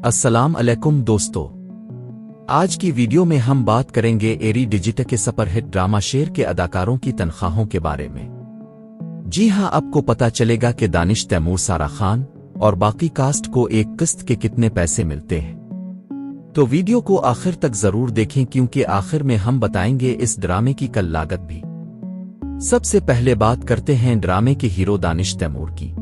अस्सलाम अलैकुम दोस्तों, आज की वीडियो में हम बात करेंगे एरी डिजिटल के सुपरहिट ड्रामा शेर के अदाकारों की तनख्वाहों के बारे में। जी हां, आपको पता चलेगा कि दानिश तैमूर, सारा खान और बाकी कास्ट को एक किस्त के कितने पैसे मिलते हैं। तो वीडियो को आखिर तक जरूर देखें क्योंकि आखिर में हम बताएंगे इस ड्रामे की कल लागत भी। सबसे पहले बात करते हैं ड्रामे के हीरो दानिश तैमूर की।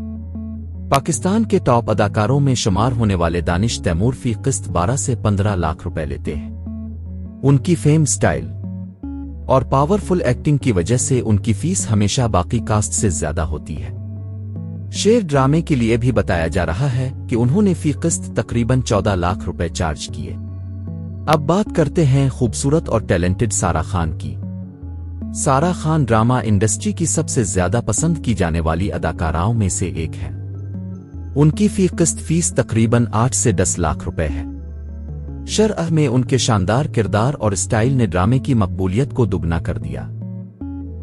पाकिस्तान के टॉप अदाकारों में शुमार होने वाले दानिश तैमूर फी किस्त 12 से 15 लाख रुपए लेते हैं। उनकी फेम, स्टाइल और पावरफुल एक्टिंग की वजह से उनकी फीस हमेशा बाकी कास्ट से ज्यादा होती है। शेर ड्रामे के लिए भी बताया जा रहा है कि उन्होंने फी किस्त तकरीबन 14 लाख रुपए चार्ज किए। अब बात करते हैं खूबसूरत और टैलेंटेड सारा खान की। सारा खान ड्रामा इंडस्ट्री की सबसे ज्यादा पसंद की जाने वाली अदाकाराओं में से एक है। उनकी फीस तकरीबन 8 से 10 लाख रुपए है। शरअह में उनके शानदार किरदार और स्टाइल ने ड्रामे की मकबूलियत को दुगना कर दिया।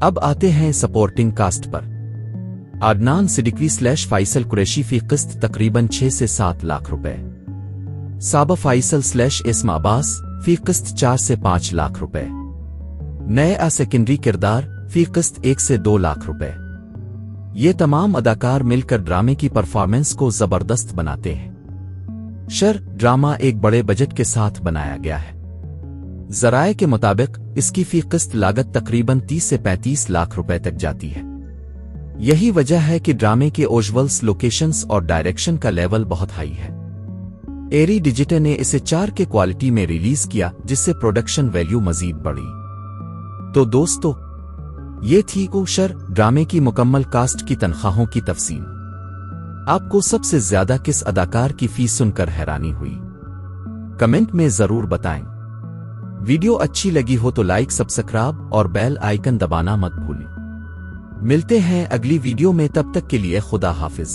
अब आते हैं सपोर्टिंग कास्ट पर। अदनान सिद्दीकी / फैसल कुरैशी फी किस्त तकरीबन 6 से 7 लाख रुपए। साबा फैसल / इस्मा अब्बास फी किस्त 4 से 5 लाख रुपए। नए सेकेंडरी किरदार फी किस्त 1 से 2 लाख रुपए। ये तमाम अदाकार मिलकर ड्रामे की परफॉर्मेंस को जबरदस्त बनाते हैं। शर ड्रामा एक बड़े बजट के साथ बनाया गया है। जराए के मुताबिक इसकी फी किस्त लागत तकरीबन 30 से 35 लाख रुपए तक जाती है। यही वजह है कि ड्रामे के ओजुअल्स, लोकेशंस और डायरेक्शन का लेवल बहुत हाई है। एरी डिजिटल ने इसे 4 के क्वालिटी में रिलीज किया, जिससे प्रोडक्शन वैल्यू मजीद बढ़ी। तो दोस्तों, ये थी शर ड्रामे की मुकम्मल कास्ट की तनख्वाहों की तफसील। आपको सबसे ज्यादा किस अदाकार की फीस सुनकर हैरानी हुई? कमेंट में जरूर बताएं। वीडियो अच्छी लगी हो तो लाइक, सब्सक्राइब और बेल आइकन दबाना मत भूलें। मिलते हैं अगली वीडियो में, तब तक के लिए खुदा हाफिज।